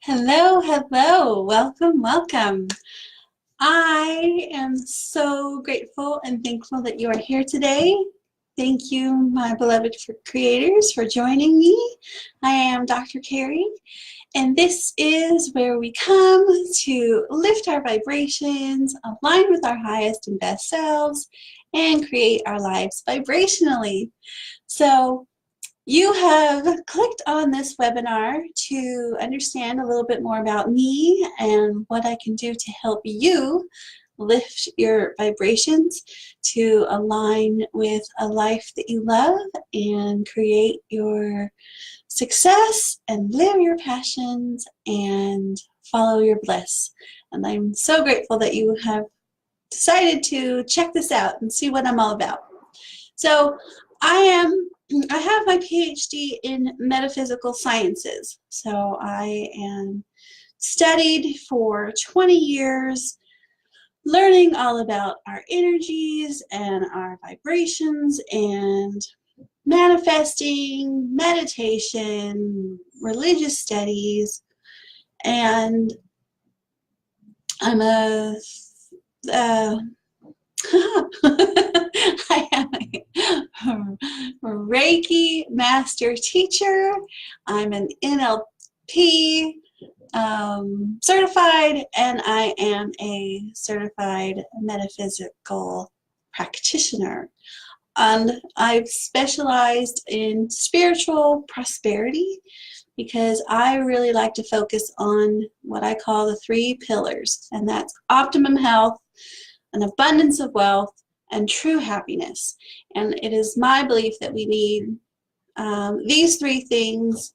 Hello, hello, welcome, welcome. I am so grateful and thankful that you are here today. Thank you, my beloved creators, for joining me. I am Dr. Carrie, and this is where we come to lift our vibrations, align with our highest and best selves, and create our lives vibrationally. So, you have clicked on this webinar to understand a little bit more about me and what I can do to help you lift your vibrations to align with a life that you love and create your success and live your passions and follow your bliss. And I'm so grateful that you have decided to check this out and see what I'm all about. So I have my PhD in metaphysical sciences. So I am studied for 20 years, learning all about our energies and our vibrations and manifesting, meditation, religious studies, and I'm a I am a Reiki master teacher. I'm an NLP certified, and I am a certified metaphysical practitioner. And I've specialized in spiritual prosperity because I really like to focus on what I call the 3 pillars, and that's optimum health, an abundance of wealth, and true happiness. And it is my belief that we need these 3 things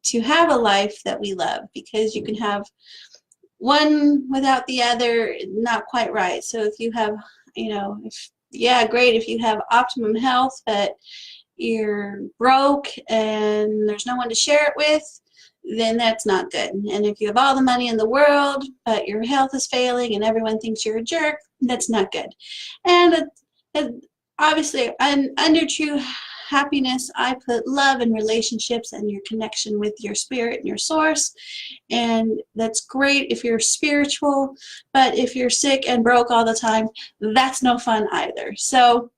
to have a life that we love, because you can have one without the other, not quite right. So if you have, great if you have optimum health, but you're broke and there's no one to share it with, then that's not good. And if you have all the money in the world, but your health is failing and everyone thinks you're a jerk, that's not good. And obviously, under true happiness, I put love and relationships and your connection with your spirit and your source. And that's great if you're spiritual, but if you're sick and broke all the time, that's no fun either. So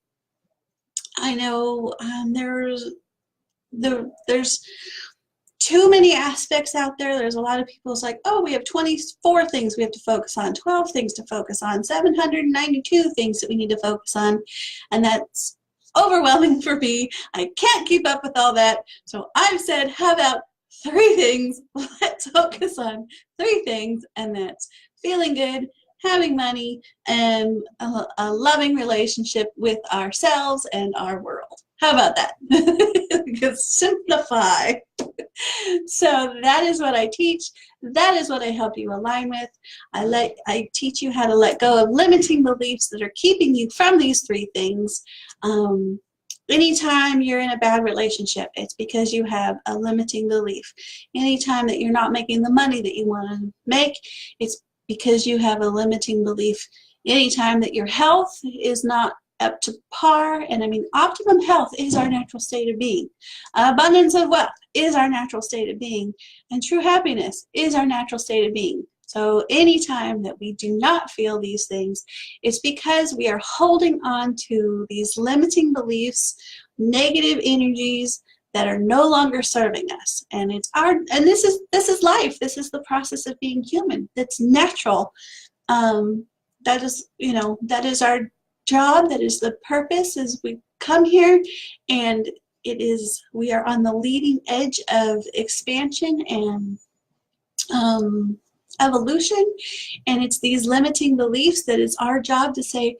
I know there's too many aspects out there. There's a lot of people, it's like, oh, we have 24 things we have to focus on, 12 things to focus on, 792 things that we need to focus on, and that's overwhelming for me. I can't keep up with all that. So I've said, how about 3 things? Let's focus on 3 things, and that's feeling good, having money, and a loving relationship with ourselves and our world. How about that? Just simplify. So that is what I teach. That is what I help you align with. I teach you how to let go of limiting beliefs that are keeping you from these 3 things. Anytime you're in a bad relationship, it's because you have a limiting belief. Anytime that you're not making the money that you want to make, it's because you have a limiting belief. Anytime that your health is not up to par, and I mean, optimum health is our natural state of being. Abundance of wealth is our natural state of being, and true happiness is our natural state of being. So anytime that we do not feel these things, it's because we are holding on to these limiting beliefs, negative energies that are no longer serving us. And this is life. This is the process of being human. That's natural. That is our job. That is the purpose, is we come here, and we are on the leading edge of expansion and evolution, and it's these limiting beliefs that it's our job to say,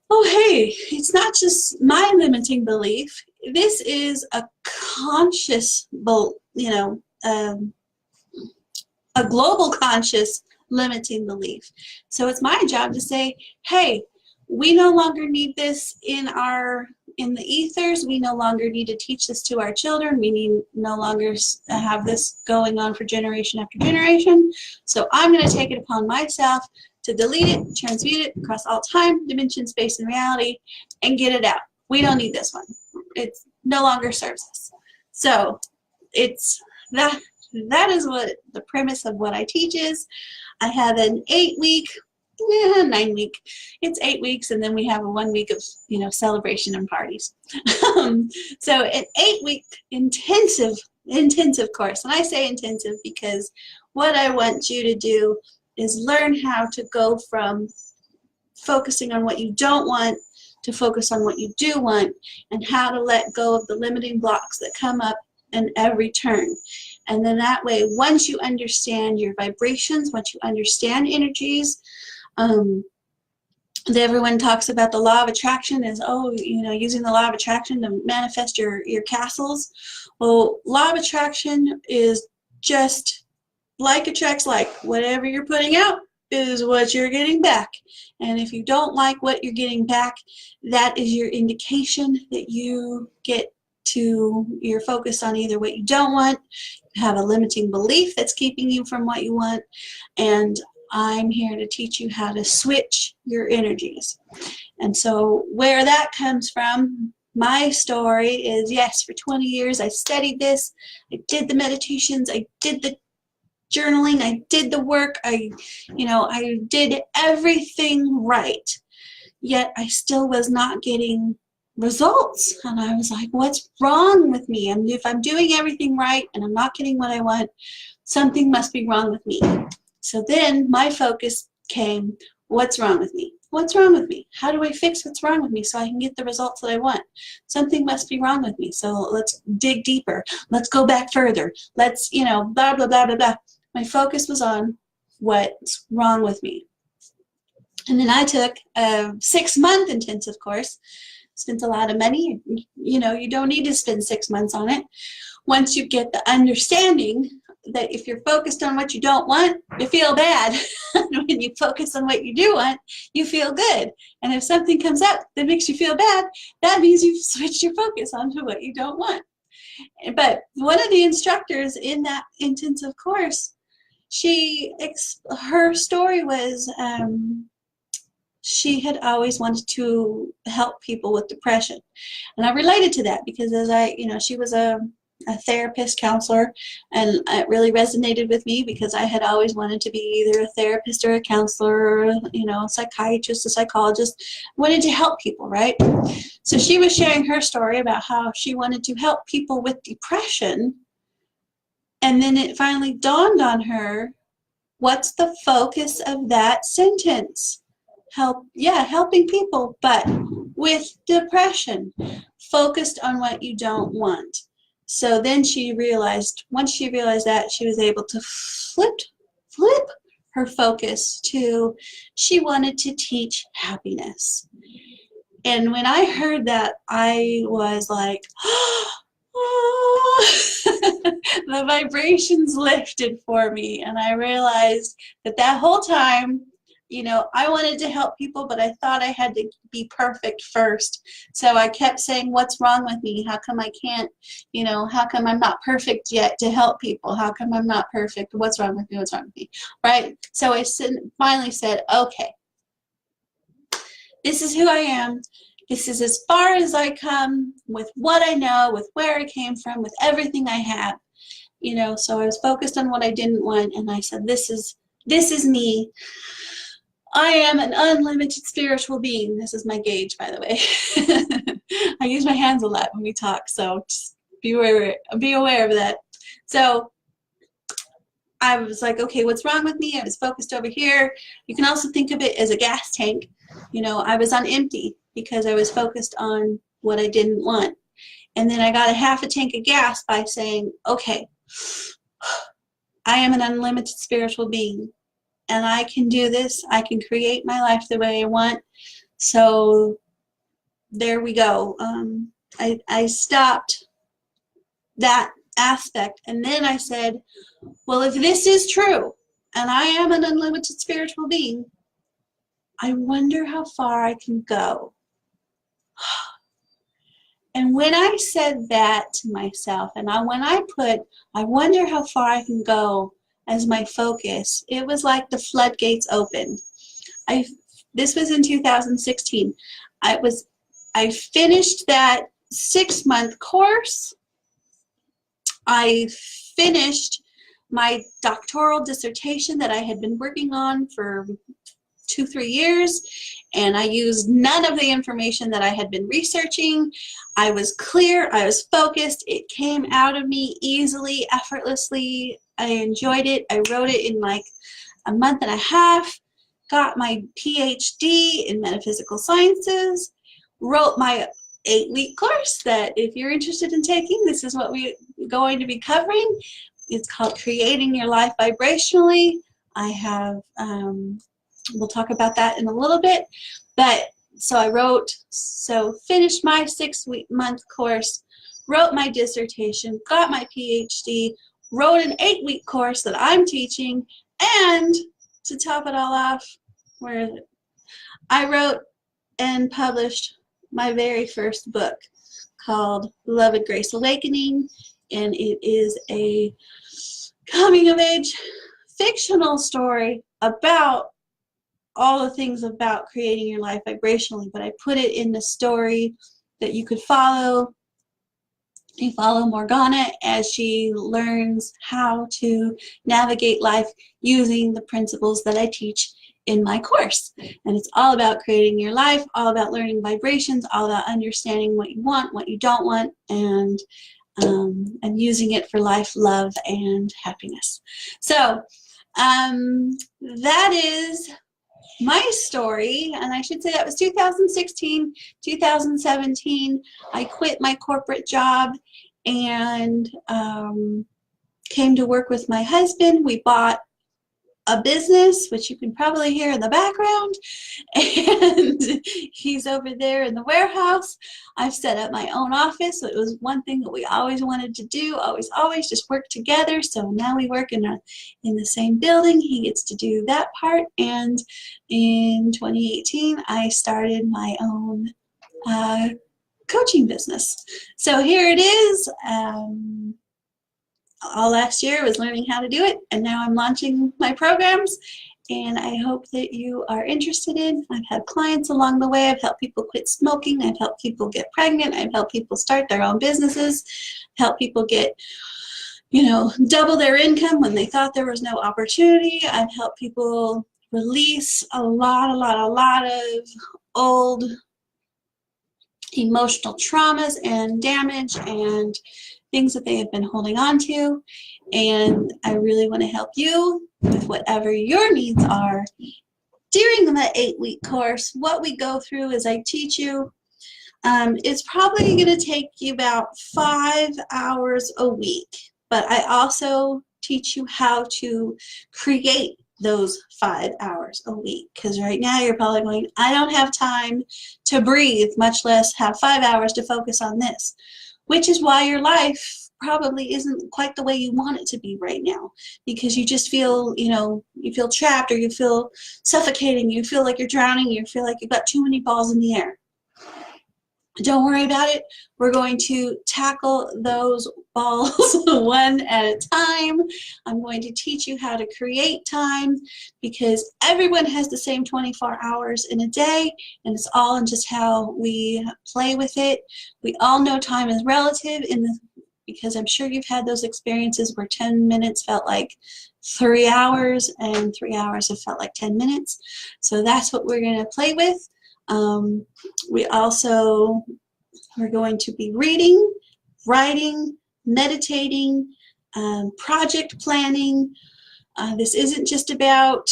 oh, hey, it's not just my limiting belief. This is a conscious, a global conscious limiting belief. So it's my job to say, hey, we no longer need this in the ethers. We no longer need to teach this to our children. We need no longer have this going on for generation after generation. So I'm going to take it upon myself to delete it, transmute it across all time, dimension, space, and reality, and get it out. We don't need this one. It no longer serves us. So it's that is what the premise of what I teach is. I have an 8-week, 9-week. It's 8 weeks, and then we have a 1 week of, you know, celebration and parties. So an 8-week intensive course, and I say intensive because what I want you to do is learn how to go from focusing on what you don't want to focus on what you do want, and how to let go of the limiting blocks that come up in every turn. And then that way, once you understand your vibrations, once you understand energies, everyone talks about the law of attraction as, oh, you know, using the law of attraction to manifest your castles. Well, law of attraction is just like attracts like. Whatever you're putting out is what you're getting back. And if you don't like what you're getting back, that is your indication that you're focused on either what you don't want, you have a limiting belief that's keeping you from what you want, and I'm here to teach you how to switch your energies. And so where that comes from, my story is, yes, for 20 years I studied this, I did the meditations, I did the journaling, I did the work, I did everything right, yet I still was not getting results. And I was like, what's wrong with me? And if I'm doing everything right and I'm not getting what I want, something must be wrong with me. So then my focus came, what's wrong with me? What's wrong with me? How do I fix what's wrong with me so I can get the results that I want? Something must be wrong with me. So let's dig deeper. Let's go back further. Let's, blah, blah, blah, blah, blah. My focus was on what's wrong with me. And then I took a 6-month intensive course, spent a lot of money. You don't need to spend 6 months on it. Once you get the understanding that if you're focused on what you don't want, you feel bad. When you focus on what you do want, you feel good. And if something comes up that makes you feel bad, that means you've switched your focus onto what you don't want. But one of the instructors in that intensive course, her story was she had always wanted to help people with depression. And I related to that because she was a therapist, counselor, and it really resonated with me because I had always wanted to be either a therapist or a counselor, or, a psychiatrist, a psychologist, wanted to help people, right? So she was sharing her story about how she wanted to help people with depression, and then it finally dawned on her, what's the focus of that sentence? Helping people, but with depression, focused on what you don't want. So then once she realized that, she was able to flip her focus to, she wanted to teach happiness. And when I heard that, I was like, the vibrations lifted for me. And I realized that whole time, I wanted to help people, but I thought I had to be perfect first. So I kept saying, what's wrong with me? How come I can't, how come I'm not perfect yet to help people? How come I'm not perfect? What's wrong with me? What's wrong with me? Right? So I finally said, okay, this is who I am. This is as far as I come with what I know, with where I came from, with everything I have. So I was focused on what I didn't want, and I said, this is me. I am an unlimited spiritual being. This is my gauge, by the way. I use my hands a lot when we talk, so just be aware of that. So I was like, okay, what's wrong with me? I was focused over here. You can also think of it as a gas tank. I was on empty because I was focused on what I didn't want. And then I got a half a tank of gas by saying, okay, I am an unlimited spiritual being. And I can do this. I can create my life the way I want. So there we go. I stopped that aspect. And then I said, well, if this is true, and I am an unlimited spiritual being, I wonder how far I can go. And when I said that to myself, and when I put, I wonder how far I can go, as my focus, it was like the floodgates opened. This was in 2016. I finished that 6-month course. I finished my doctoral dissertation that I had been working on for 2-3 years, and I used none of the information that I had been researching. I was clear, I was focused, it came out of me easily, effortlessly. I enjoyed it. I wrote it in like a month and a half, got my PhD in metaphysical sciences, wrote my 8-week course that if you're interested in taking, this is what we're going to be covering. It's called Creating Your Life Vibrationally. I have, we'll talk about that in a little bit, but so I finished my 6-month course, wrote my dissertation, got my PhD, wrote an 8-week course that I'm teaching, and to top it all off, where is it? I wrote and published my very first book called Beloved Grace Awakening, and it is a coming-of-age fictional story about all the things about creating your life vibrationally, but I put it in the story that you could follow. You follow Morgana as she learns how to navigate life using the principles that I teach in my course. And it's all about creating your life, all about learning vibrations, all about understanding what you want, what you don't want, and using it for life, love, and happiness. So that is my story, and I should say that was 2016, 2017. I quit my corporate job and came to work with my husband. We bought a business, which you can probably hear in the background, and he's over there in the warehouse. I've set up my own office, so it was one thing that we always wanted to do, always just work together. So now we work in the same building. He gets to do that part, and in 2018 I started my own coaching business. So here it is. All last year was learning how to do it, and now I'm launching my programs, and I hope that you are interested in. I've had clients along the way. I've helped people quit smoking. I've helped people get pregnant. I've helped people start their own businesses, help people get, double their income when they thought there was no opportunity. I've helped people release a lot of old emotional traumas and damage and things that they have been holding on to, and I really want to help you with whatever your needs are during the 8-week course. What we go through is I teach you, it's probably going to take you about 5 hours a week, but I also teach you how to create those 5 hours a week, because right now you're probably going, I don't have time to breathe, much less have 5 hours to focus on this. Which is why your life probably isn't quite the way you want it to be right now, because you just feel, you feel trapped, or you feel suffocating, you feel like you're drowning, you feel like you've got too many balls in the air. Don't worry about it. We're going to tackle those balls one at a time. I'm going to teach you how to create time, because everyone has the same 24 hours in a day, and it's all in just how we play with it. We all know time is relative because I'm sure you've had those experiences where 10 minutes felt like 3 hours and 3 hours have felt like 10 minutes. So that's what we're going to play with. We're going to be reading, writing, meditating, project planning. This isn't just about,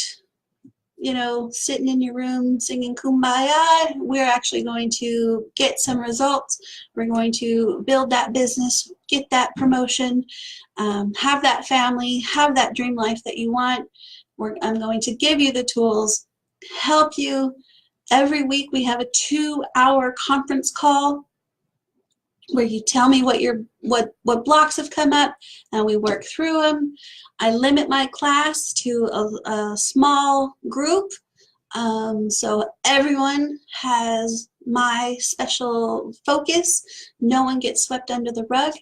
sitting in your room singing Kumbaya. We're actually going to get some results. We're going to build that business, get that promotion, have that family, have that dream life that you want. I'm going to give you the tools, help you. Every week we have a 2-hour conference call where you tell me what blocks have come up, and we work through them. I limit my class to a small group, so everyone has my special focus. No one gets swept under the rug.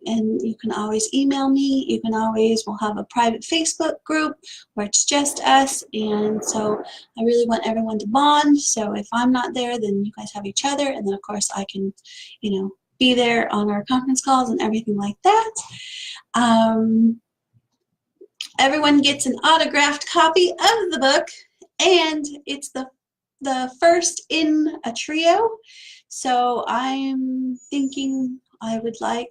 And you can always email me. We'll have a private Facebook group where it's just us, and so I really want everyone to bond. So if I'm not there, then you guys have each other, and then of course I can, be there on our conference calls and everything like that. Everyone gets an autographed copy of the book, and it's the first in a trio. So I'm thinking I would like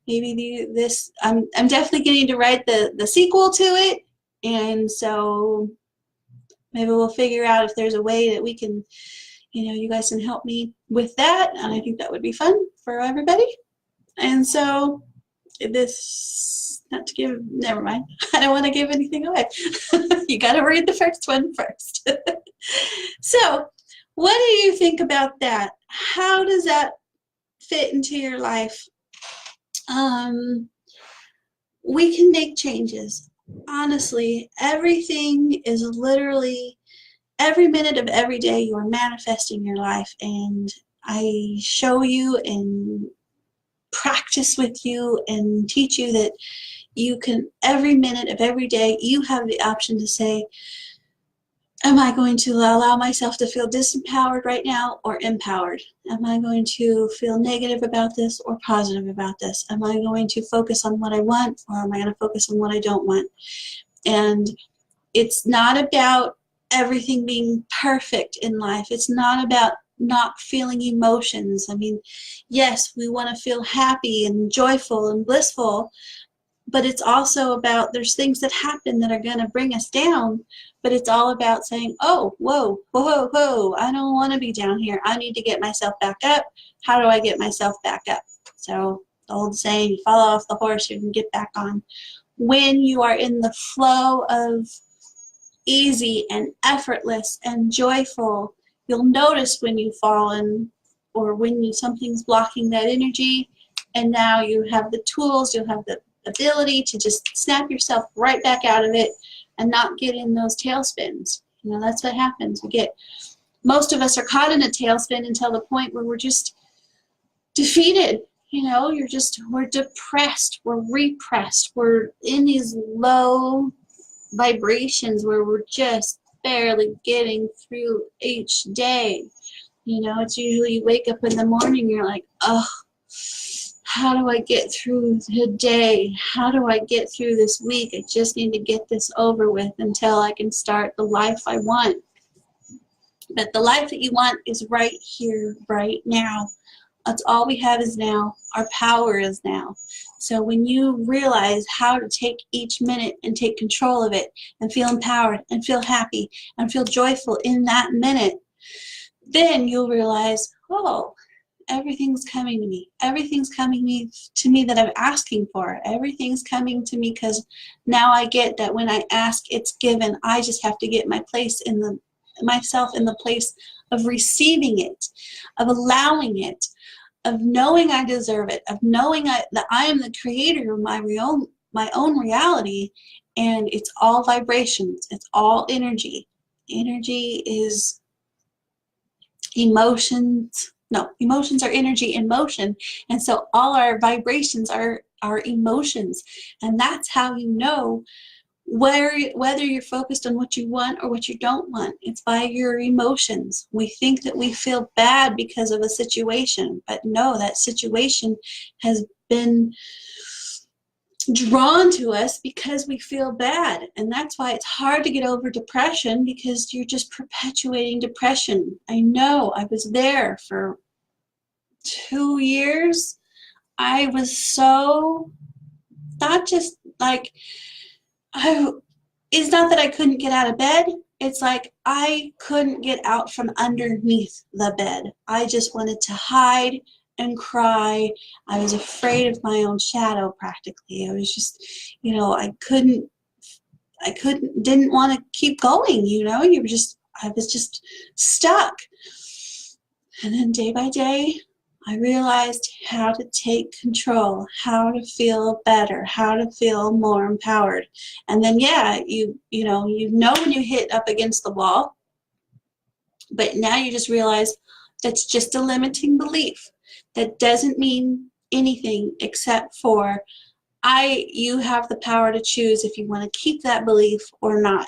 maybe this. I'm definitely getting to write the sequel to it, and so maybe we'll figure out if there's a way that we can, you guys can help me with that, and I think that would be fun for everybody. And so this, not to give, never mind. I don't want to give anything away. You got to read the first one first. So what do you think about that? How does that fit into your life? We can make changes. Honestly, everything is literally, every minute of every day you are manifesting your life, and I show you and practice with you and teach you that you can, every minute of every day, you have the option to say, am I going to allow myself to feel disempowered right now or empowered? Am I going to feel negative about this or positive about this? Am I going to focus on what I want, or am I going to focus on what I don't want? And it's not about everything being perfect in life. It's not about not feeling emotions. I mean, yes, we want to feel happy and joyful and blissful, but it's also about, there's things that happen that are going to bring us down, but it's all about saying, oh, whoa, whoa, whoa, I don't want to be down here. I need to get myself back up. How do I get myself back up? So the old saying, you fall off the horse, you can get back on. When you are in the flow of easy and effortless and joyful, you'll notice when you fall in, or when something's blocking that energy, and now you have the tools, you'll have the ability to just snap yourself right back out of it and not get in those tailspins. That's what happens. Most of us are caught in a tailspin until the point where we're just defeated. We're depressed, we're repressed, we're in these low vibrations where we're just barely getting through each day. It's usually you wake up in the morning, you're like, oh, how do I get through the day? How do I get through this week? I just need to get this over with until I can start the life I want. But the life that you want is right here, right now. That's all we have is now. Our power is now. So when you realize how to take each minute and take control of it and feel empowered and feel happy and feel joyful in that minute, then you'll realize, oh, everything's coming to me. Everything's coming to me that I'm asking for. Everything's coming to me because now I get that when I ask, it's given. I just have to get myself in the place of receiving it, of allowing it, of knowing I deserve it, of knowing that I am the creator of my own reality, and it's all vibrations. It's all energy. Energy is emotions. No, emotions are energy in motion, and so all our vibrations are emotions, and that's how you know whether you're focused on what you want or what you don't want. It's by your emotions. We think that we feel bad because of a situation, but no, that situation has been drawn to us because we feel bad. And that's why it's hard to get over depression, because you're just perpetuating depression. I know, I was there for 2 years. I was so, not just like, it's not that I couldn't get out of bed. It's like I couldn't get out from underneath the bed. I just wanted to hide and cry. I was afraid of my own shadow practically. I was just, didn't want to keep going, I was just stuck. And then day by day, I realized how to take control, how to feel better, how to feel more empowered. And then, yeah, you know when you hit up against the wall, but now you just realize that's just a limiting belief. That doesn't mean anything except for you have the power to choose if you want to keep that belief or not.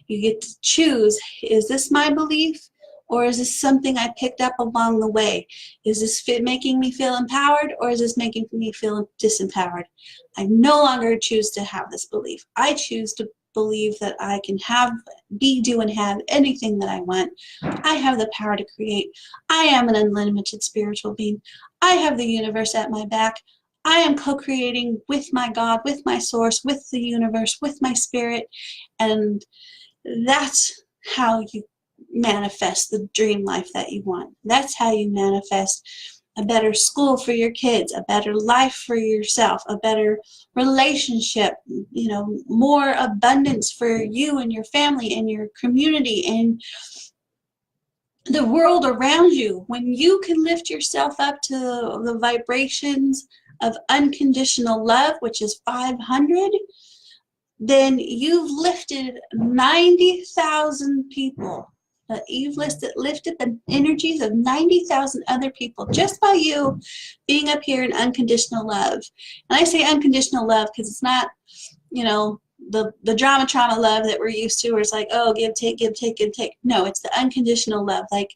You get to choose, is this my belief Or is this something I picked up along the way? Is this making me feel empowered, or is this making me feel disempowered? I no longer choose to have this belief. I choose to believe that I can have, be, do, and have anything that I want. I have the power to create. I am an unlimited spiritual being. I have the universe at my back. I am co-creating with my God, with my source, with the universe, with my spirit. And that's how you manifest the dream life that you want. That's how you manifest a better school for your kids, a better life for yourself, a better relationship, you know, more abundance for you and your family and your community and the world around you. When you can lift yourself up to the vibrations of unconditional love, which is 500, then you've lifted 90,000 people. You've lifted the energies of 90,000 other people just by you being up here in unconditional love. And I say unconditional love because it's not, you know, the drama trauma love that we're used to, where it's like, oh, give, take, give, take, give, take. No, it's the unconditional love, like,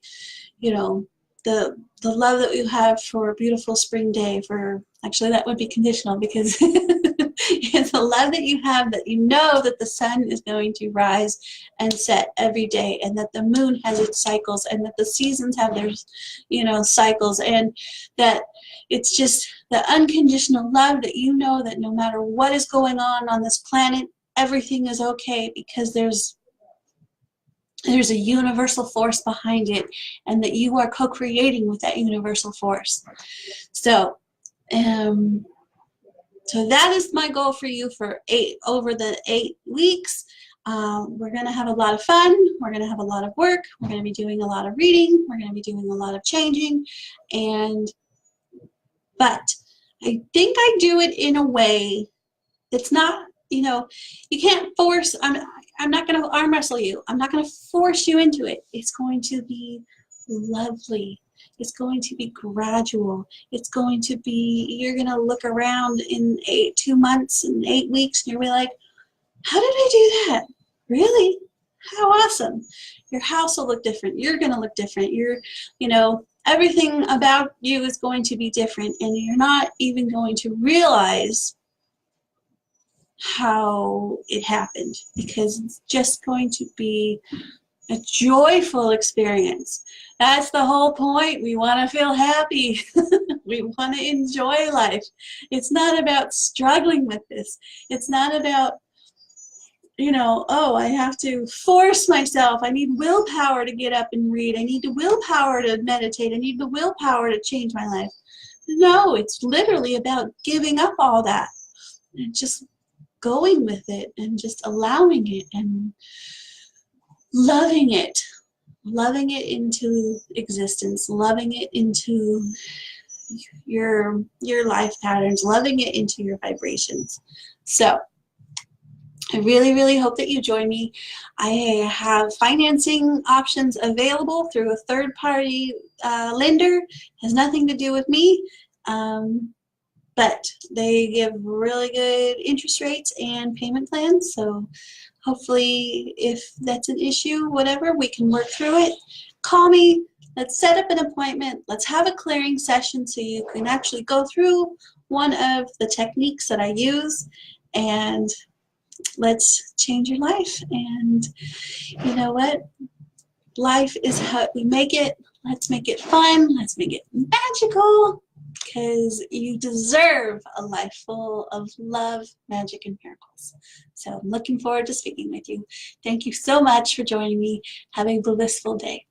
you know, the love that we have for a beautiful spring day. For actually, that would be conditional, because it's the love that you have, that you know that the sun is going to rise and set every day, and that the moon has its cycles, and that the seasons have their, you know, cycles, and that it's just the unconditional love that you know that no matter what is going on this planet, everything is okay, because there's a universal force behind it, and that you are co-creating with that universal force. So so that is my goal for you for over the 8 weeks. We're going to have a lot of fun. We're going to have a lot of work. We're going to be doing a lot of reading. We're going to be doing a lot of changing. But I think I do it in a way that's not, you know, you can't force, I'm not going to arm wrestle you. I'm not going to force you into it. It's going to be lovely. It's going to be gradual. It's going to be, you're going to look around in 2 months and 8 weeks, and you'll be like, how did I do that? Really? How awesome. Your house will look different. You're going to look different. You know, everything about you is going to be different, and you're not even going to realize how it happened, because it's just going to be a joyful experience. That's the whole point. We want to feel happy. We want to enjoy life. It's not about struggling with this. It's not about, you know, oh, I have to force myself. I need willpower to get up and read. I need the willpower to meditate. I need the willpower to change my life. No, it's literally about giving up all that and just going with it and just allowing it and loving it into existence, loving it into your life patterns, loving it into your vibrations. So I really, really hope that you join me. I have financing options available through a third-party lender. It has nothing to do with me. But they give really good interest rates and payment plans. So hopefully, if that's an issue, whatever, we can work through it. Call me. Let's set up an appointment. Let's have a clearing session so you can actually go through one of the techniques that I use, and let's change your life. And you know what? Life is how we make it. Let's make it fun. Let's make it magical, because you deserve a life full of love, magic, and miracles. So I'm looking forward to speaking with you. Thank you so much for joining me. Have a blissful day.